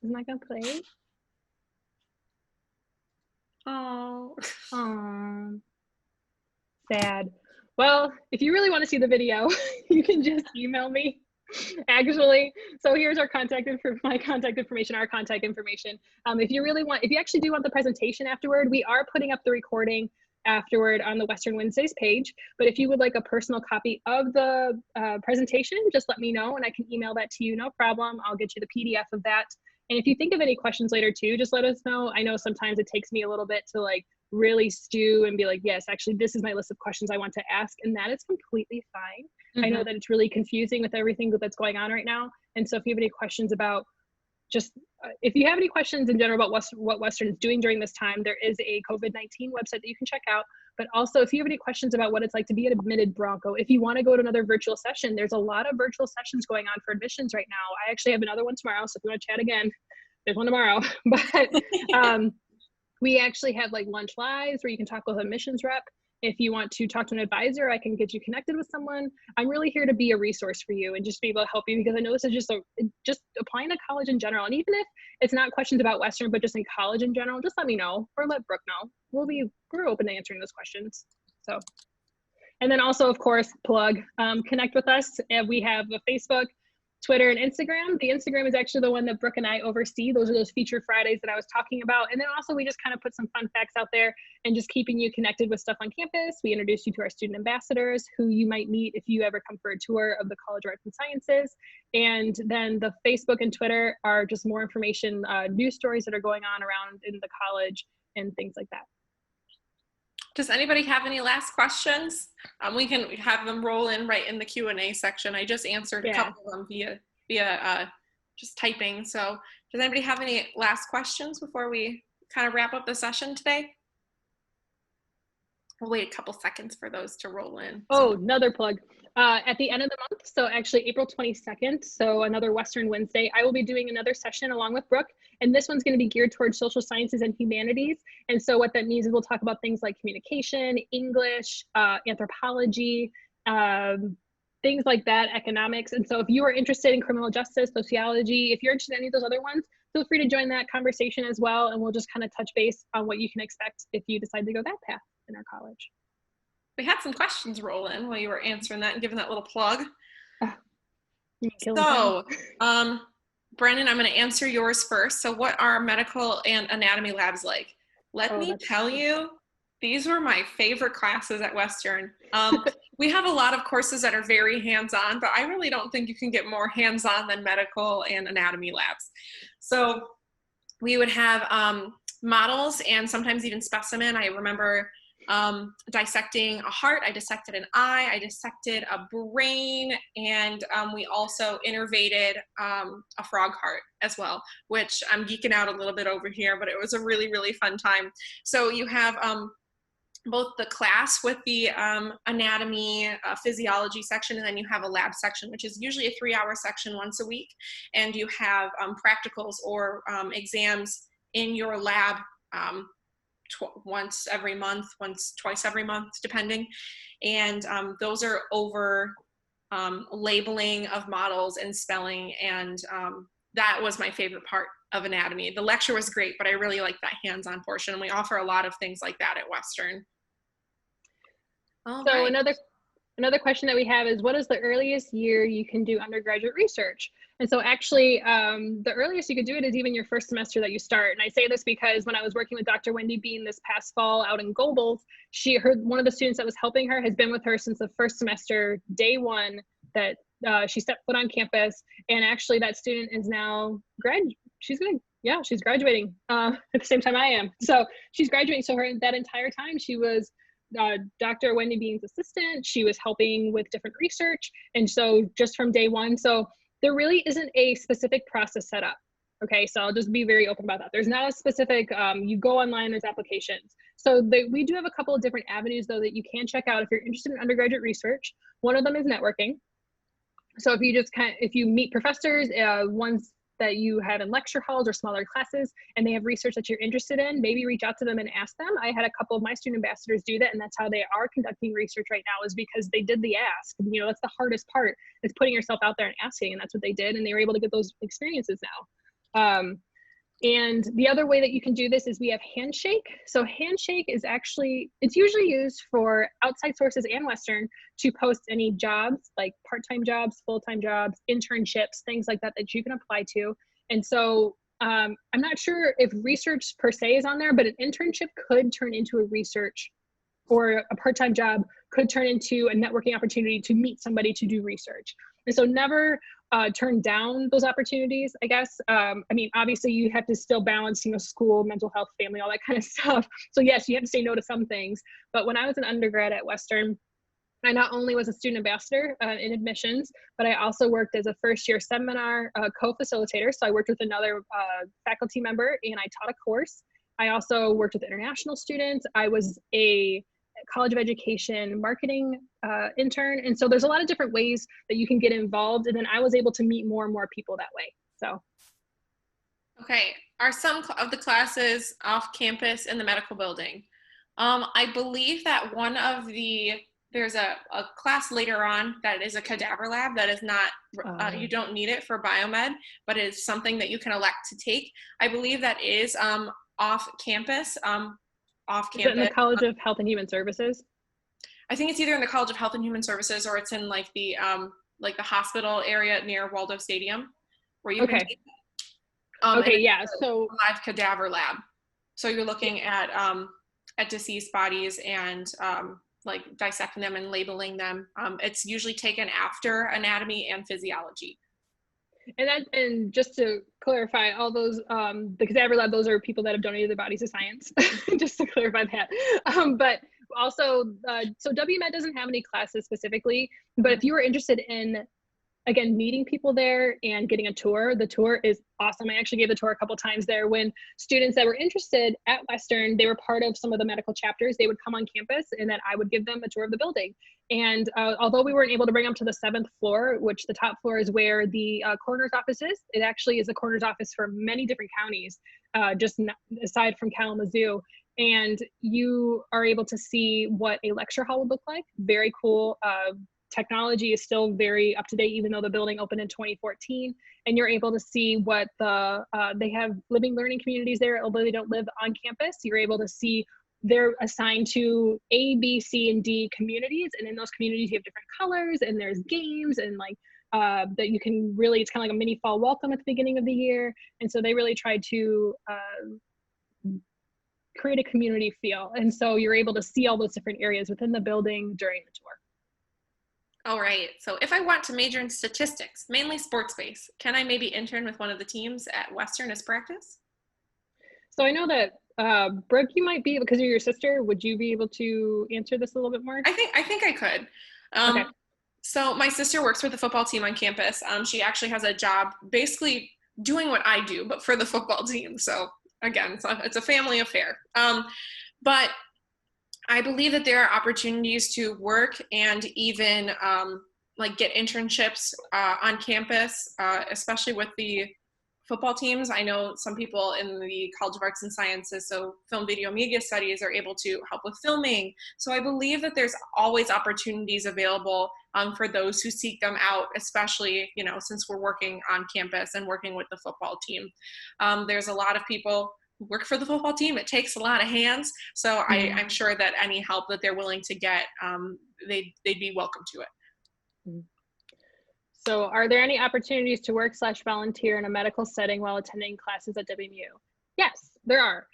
S1: isn't that gonna play?
S2: Oh.
S1: Sad. Well, if you really want to see the video, you can just email me. Actually, so here's our my contact information, our contact information. If you actually do want the presentation afterward, we are putting up the recording afterward on the Western Wednesdays page. But if you would like a personal copy of the presentation, just let me know and I can email that to you, no problem. I'll get you the PDF of that. And if you think of any questions later too, just let us know. I know sometimes it takes me a little bit to like really stew and be like, yes, actually, this is my list of questions I want to ask. And that is completely fine. I know that it's really confusing with everything that's going on right now. And so if you have any questions about if you have any questions in general about what Western is doing during this time, there is a COVID-19 website that you can check out. But also if you have any questions about what it's like to be an admitted Bronco, if you want to go to another virtual session, there's a lot of virtual sessions going on for admissions right now. I actually have another one tomorrow. So if you want to chat again, there's one tomorrow. But we actually have like lunch lives where you can talk with a admissions rep. If you want to talk to an advisor, I can get you connected with someone. I'm really here to be a resource for you and just be able to help you, because I know this is just applying to college in general. And even if it's not questions about Western, but just in college in general, just let me know or let Brooke know. We're open to answering those questions. So, and then also, of course, plug, connect with us. We have a Facebook, Twitter, and Instagram. The Instagram is actually the one that Brooke and I oversee. Those are those feature Fridays that I was talking about. And then also we just kind of put some fun facts out there and just keeping you connected with stuff on campus. We introduce you to our student ambassadors who you might meet if you ever come for a tour of the College of Arts and Sciences. And then the Facebook and Twitter are just more information, news stories that are going on around in the college and things like that.
S2: Does anybody have any last questions? We can have them roll in right in the Q&A section. I just answered a couple of them via just typing. So does anybody have any last questions before we kind of wrap up the session today? We'll wait a couple seconds for those to roll in.
S1: Oh, another plug. At the end of the month, so actually April 22nd, so another Western Wednesday, I will be doing another session along with Brooke, and this one's going to be geared towards social sciences and humanities. And so what that means is we'll talk about things like communication, English, anthropology, things like that, economics. And so if you are interested in criminal justice, sociology, if you're interested in any of those other ones, feel free to join that conversation as well. And we'll just kind of touch base on what you can expect if you decide to go that path in our college.
S2: We had some questions roll in while you were answering that and giving that little plug.
S1: So,
S2: Brennan, I'm going to answer yours first. So what are medical and anatomy labs like? Let me tell you, these were my favorite classes at Western. We have a lot of courses that are very hands-on, but I really don't think you can get more hands-on than medical and anatomy labs. So we would have models and sometimes even specimen. I remember dissecting a heart, I dissected an eye, I dissected a brain, and we also innervated a frog heart as well, which I'm geeking out a little bit over here, but it was a really, really fun time. So you have both the class with the anatomy, physiology section, and then you have a lab section, which is usually a 3-hour section once a week, and you have practicals or exams in your lab once every month, twice every month, depending. And those are over labeling of models and spelling. And that was my favorite part of anatomy. The lecture was great, but I really like that hands-on portion. We offer a lot of things like that at Western. All
S1: So
S2: right.
S1: another question that we have is, what is the earliest year you can do undergraduate research? And so actually, the earliest you could do it is even your first semester that you start. And I say this because when I was working with Dr. Wendy Bean this past fall out in Gobles, one of the students that was helping her has been with her since the first semester, day one, that she stepped foot on campus. And actually that student is now she's graduating at the same time I am. So she's graduating. So that entire time she was Dr. Wendy Bean's assistant. She was helping with different research. And so just from day one, so there really isn't a specific process set up. Okay, so I'll just be very open about that. There's not a specific, you go online, there's applications. So we do have a couple of different avenues though that you can check out if you're interested in undergraduate research. One of them is networking. So if you meet professors, ones that you have in lecture halls or smaller classes, and they have research that you're interested in, maybe reach out to them and ask them. I had a couple of my student ambassadors do that, and that's how they are conducting research right now, is because they did the ask. You know, that's the hardest part, is putting yourself out there and asking, and that's what they did, and they were able to get those experiences now. And the other way that you can do this is we have Handshake. So Handshake is it's usually used for outside sources and Western to post any jobs, like part-time jobs, full-time jobs, internships, things like that that you can apply to. And so I'm not sure if research per se is on there, but an internship could turn into a research, or a part-time job could turn into a networking opportunity to meet somebody to do research. And so never turn down those opportunities, I guess. I mean, obviously you have to still balance, school, mental health, family, all that kind of stuff. So yes, you have to say no to some things. But when I was an undergrad at Western, I not only was a student ambassador in admissions, but I also worked as a first-year seminar co-facilitator. So I worked with another faculty member and I taught a course. I also worked with international students. I was a College of Education marketing intern. And so there's a lot of different ways that you can get involved. And then I was able to meet more and more people that way. So.
S2: Okay. Are some of the classes off campus in the medical building? I believe that there's a class later on that is a cadaver lab that is not, you don't need it for biomed, but it's something that you can elect to take. I believe that is off campus.
S1: Is it in the College of Health and Human Services?
S2: I think it's either in the College of Health and Human Services, or it's in like the hospital area near Waldo Stadium, where you can take it.
S1: Okay, yeah. So
S2: live cadaver lab. So you're looking at deceased bodies and like dissecting them and labeling them. It's usually taken after anatomy and physiology.
S1: And just to clarify, all those, the cadaver lab, those are people that have donated their bodies to science, just to clarify that. But also, so WMed doesn't have any classes specifically, but if you were interested in, again, meeting people there and getting a tour, the tour is awesome. I actually gave the tour a couple times there when students that were interested at Western, they were part of some of the medical chapters, they would come on campus and then I would give them a tour of the building. And although we weren't able to bring them to the 7th floor, which the top floor is where the coroner's office is, it actually is a coroner's office for many different counties, aside from Kalamazoo. And you are able to see what a lecture hall would look like. Very cool. Technology is still very up to date, even though the building opened in 2014. And you're able to see what they have living learning communities there, although they don't live on campus. You're able to see they're assigned to A, B, C, and D communities. And in those communities, you have different colors and there's games and like that you can really, it's kind of like a mini fall welcome at the beginning of the year. And so they really tried to create a community feel. And so you're able to see all those different areas within the building during the tour.
S2: All right. So if I want to major in statistics, mainly sports-based, can I maybe intern with one of the teams at Western as practice?
S1: So I know that Brooke, you might be, because you're your sister, would you be able to answer this a little bit more?
S2: I think I could. Okay. So my sister works with the football team on campus. She actually has a job basically doing what I do, but for the football team. So again, it's a family affair. But I believe that there are opportunities to work and even like get internships on campus, especially with the football teams. I know some people in the College of Arts and Sciences, so film, video, media studies, are able to help with filming. So I believe that there's always opportunities available for those who seek them out, especially, you know, since we're working on campus and working with the football team. There's a lot of people who work for the football team. It takes a lot of hands. So I'm sure that any help that they're willing to get, they'd be welcome to it.
S1: So are there any opportunities to work/volunteer in a medical setting while attending classes at WMU? Yes, there are.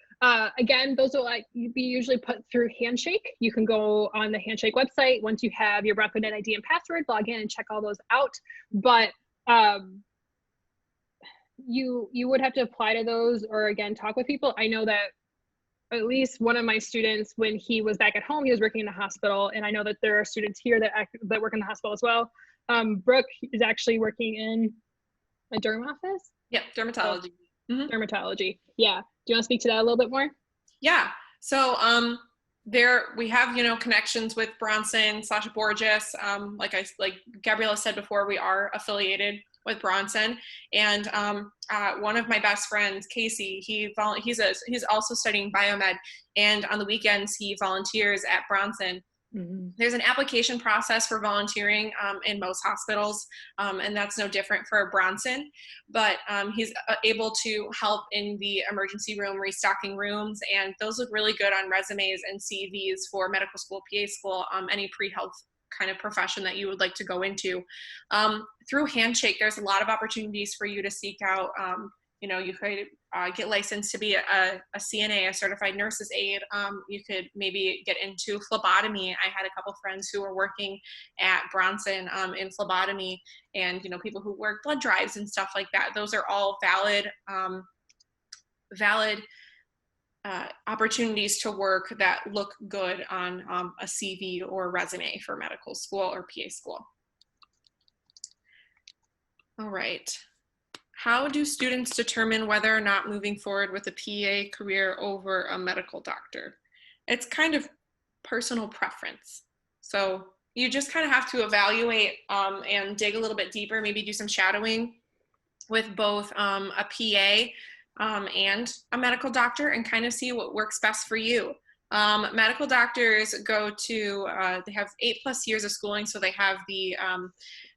S1: Again, those will be usually put through Handshake. You can go on the Handshake website. Once you have your Bronco Net ID and password, log in and check all those out. But you would have to apply to those, or again, talk with people. I know that at least one of my students, when he was back at home, he was working in a hospital, and I know that there are students here that work in the hospital as well. Brooke is actually working in a derm office.
S2: Yeah, dermatology.
S1: Dermatology. Yeah. Do you want to speak to that a little bit more?
S2: Yeah. So there we have, you know, connections with Bronson / Borges. Like Gabriella said before, we are affiliated with Bronson, and one of my best friends, Casey, he's also studying biomed, and on the weekends he volunteers at Bronson. There's an application process for volunteering in most hospitals, and that's no different for Bronson, but he's able to help in the emergency room, restocking rooms, and those look really good on resumes and CVs for medical school, PA school, any pre-health kind of profession that you would like to go into. Through Handshake, there's a lot of opportunities for you to seek out. You know, you could get licensed to be a CNA, a certified nurse's aide. You could maybe get into phlebotomy. I had a couple friends who were working at Bronson in phlebotomy, and, you know, people who work blood drives and stuff like that. Those are all valid opportunities to work that look good on a CV or resume for medical school or PA school. All right. How do students determine whether or not moving forward with a PA career over a medical doctor? It's kind of personal preference. So you just kind of have to evaluate and dig a little bit deeper, maybe do some shadowing with both a PA and a medical doctor, and kind of see what works best for you. Medical doctors go to, they have 8+ years of schooling, so they have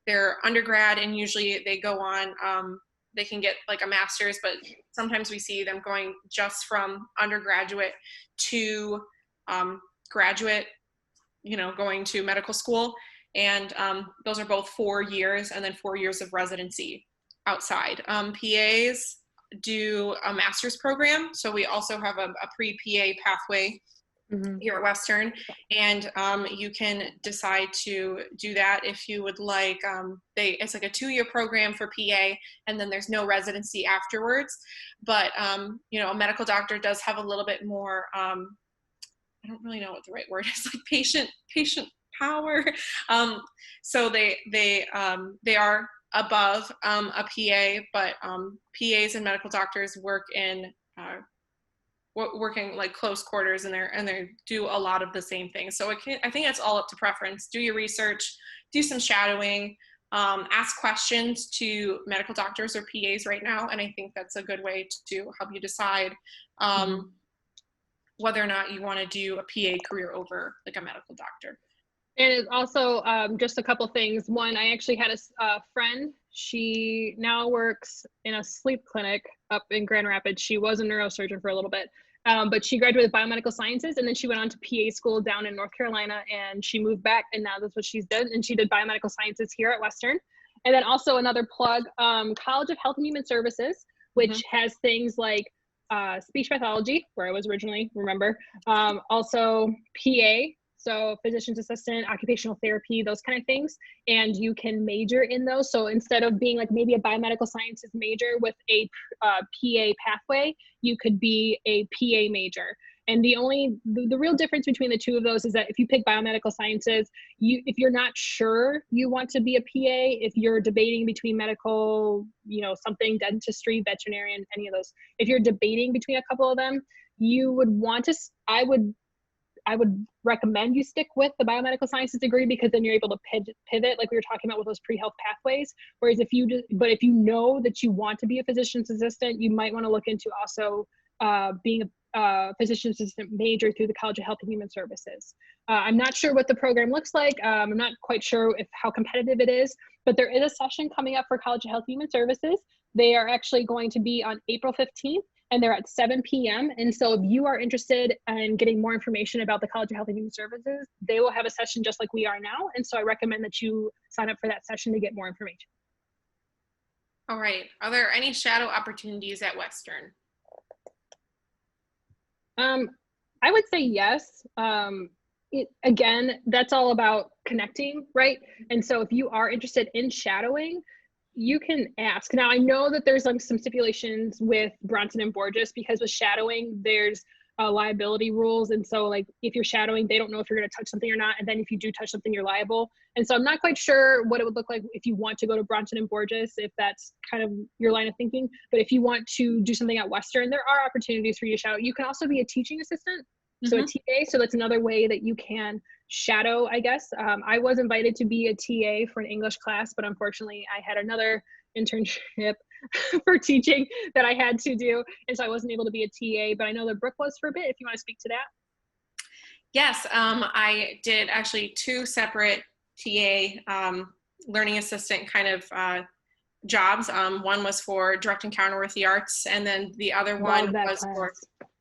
S2: their undergrad, and usually they go on, they can get like a master's, but sometimes we see them going just from undergraduate to graduate, you know, going to medical school. And those are both 4 years, and then 4 years of residency outside. PAs do a master's program. So we also have a pre-PA pathway here at Western, and you can decide to do that if you would like. It's like a 2-year program for PA, and then there's no residency afterwards. But you know, a medical doctor does have a little bit more, I don't really know what the right word is, like patient power. So they are above a PA, but PAs and medical doctors work in working like close quarters, and they do a lot of the same things. So I think it's all up to preference. Do your research, do some shadowing, ask questions to medical doctors or PAs right now, and I think that's a good way to help you decide whether or not you want to do a PA career over like a medical doctor.
S1: And it's also just a couple things. One, I actually had a friend. She now works in a sleep clinic up in Grand Rapids. She was a neurosurgeon for a little bit, but she graduated biomedical sciences, and then she went on to PA school down in North Carolina, and she moved back, and now that's what she's done. And she did biomedical sciences here at Western. And then also another plug, College of Health and Human Services, which has things like speech pathology, where I was originally, remember, also PA, so physician's assistant, occupational therapy, those kind of things. And you can major in those. So instead of being like maybe a biomedical sciences major with a PA pathway, you could be a PA major. And the real difference between the two of those is that if you pick biomedical sciences, if you're not sure you want to be a PA, if you're debating between medical, you know, something, dentistry, veterinarian, any of those, if you're debating between a couple of them, you would want to, I would I would recommend you stick with the biomedical sciences degree, because then you're able to pivot, like we were talking about with those pre-health pathways. Whereas if you know that you want to be a physician's assistant, you might want to look into also being a physician's assistant major through the College of Health and Human Services. I'm not sure what the program looks like. I'm not quite sure how competitive it is, but there is a session coming up for College of Health and Human Services. They are actually going to be on April 15th, and they're at 7 p.m. And so if you are interested in getting more information about the College of Health and Human Services, they will have a session just like we are now. And so I recommend that you sign up for that session to get more information.
S2: All right. Are there any shadow opportunities at Western?
S1: I would say yes. Again, that's all about connecting, right? And so if you are interested in shadowing, you can ask. Now, I know that there's like some stipulations with Bronson and Borges, because with shadowing, there's liability rules. And so like if you're shadowing, they don't know if you're going to touch something or not. And then if you do touch something, you're liable. And so I'm not quite sure what it would look like if you want to go to Bronson and Borges, if that's kind of your line of thinking. But if you want to do something at Western, there are opportunities for you to shadow. You can also be a teaching assistant. So a TA, so that's another way that you can shadow, I guess. I was invited to be a TA for an English class, but unfortunately I had another internship for teaching that I had to do. And so I wasn't able to be a TA, but I know that Brooke was for a bit, if you want to speak to that.
S2: Yes, I did actually 2 separate TA learning assistant kind of jobs. One was for direct encounter with the arts, and then the other one was for,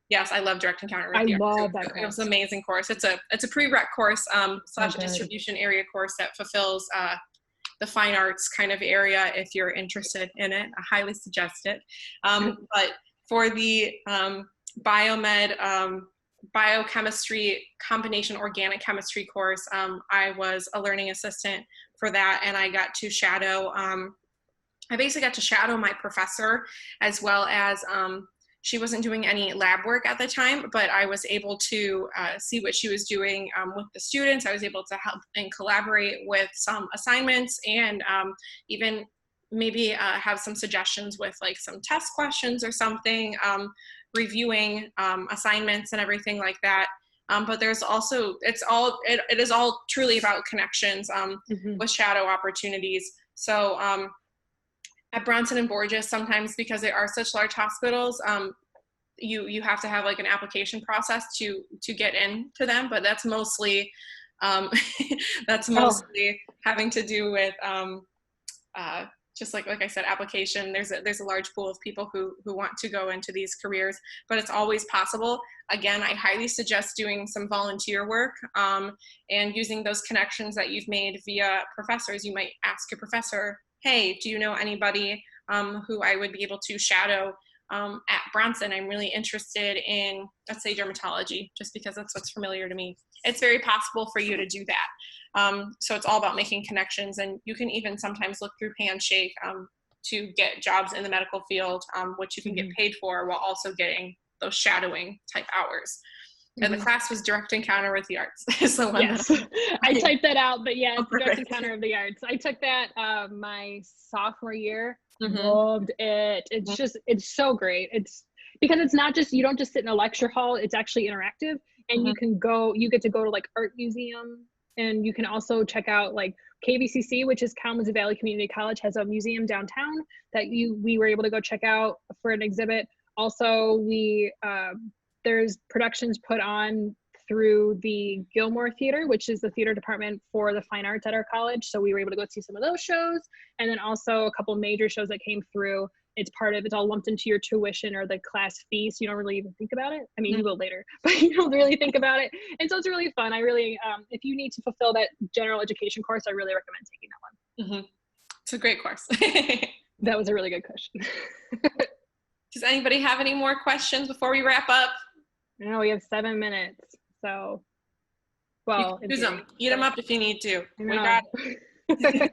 S2: yes, I love direct encounter with the arts.
S1: I love that course.
S2: It was an amazing course. It's a prereq course slash distribution area course that fulfills the fine arts kind of area. If you're interested in it, I highly suggest it. But for the biomed, biochemistry, combination organic chemistry course, I was a learning assistant for that, and I got to shadow, I basically got to shadow my professor, as well as she wasn't doing any lab work at the time, but I was able to see what she was doing with the students. I was able to help and collaborate with some assignments, and even maybe have some suggestions with like some test questions or something, reviewing assignments and everything like that. But there's also, it is all truly about connections with shadow opportunities. So at Bronson and Borges, sometimes because they are such large hospitals, you have to have like an application process to get into them, but that's mostly having to do with just like I said, application. There's a large pool of people who want to go into these careers, but it's always possible. Again, I highly suggest doing some volunteer work and using those connections that you've made via professors. You might ask your professor, hey, do you know anybody who I would be able to shadow at Bronson? I'm really interested in, let's say, dermatology, just because that's what's familiar to me. It's very possible for you to do that. So it's all about making connections, and you can even sometimes look through Handshake to get jobs in the medical field, which you can get paid for while also getting those shadowing type hours. And the class was direct encounter with the arts. So
S1: yes, I typed that out, but yeah, direct encounter of the arts. I took that my sophomore year. Loved it. It's so great. It's because it's not just, you don't just sit in a lecture hall. It's actually interactive, and you get to go to like art museum, and you can also check out like KVCC, which is Kalamazoo Valley Community College, has a museum downtown that we were able to go check out for an exhibit. Also, there's productions put on through the Gilmore Theater, which is the theater department for the fine arts at our college. So we were able to go see some of those shows. And then also a couple major shows that came through. It's all lumped into your tuition or the class fee. So you don't really even think about it. I mean, you will later, but you don't really think about it. And so it's really fun. I really, if you need to fulfill that general education course, I really recommend taking that one.
S2: It's a great course.
S1: That was a really good question.
S2: Does anybody have any more questions before we wrap up?
S1: No, we have 7 minutes. So, well,
S2: use them. Eat them up if you need to. We got it.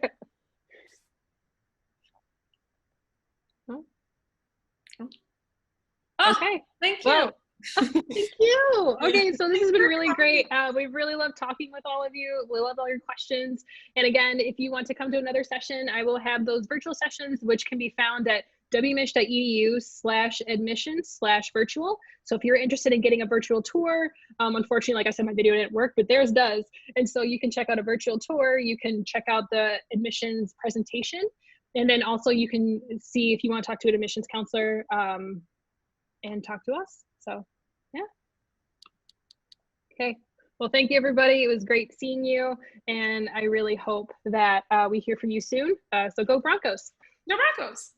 S1: Okay.
S2: Thank you.
S1: Thank you. Okay, so this has been really great. We really love talking with all of you. We love all your questions. And again, if you want to come to another session, I will have those virtual sessions, which can be found at wmich.edu/admissions/virtual. So if you're interested in getting a virtual tour, unfortunately, like I said, my video didn't work, but theirs does. And so you can check out a virtual tour. You can check out the admissions presentation. And then also you can see if you want to talk to an admissions counselor and talk to us. So yeah. Okay. Well, thank you, everybody. It was great seeing you. And I really hope that we hear from you soon. So go Broncos.
S2: No Broncos.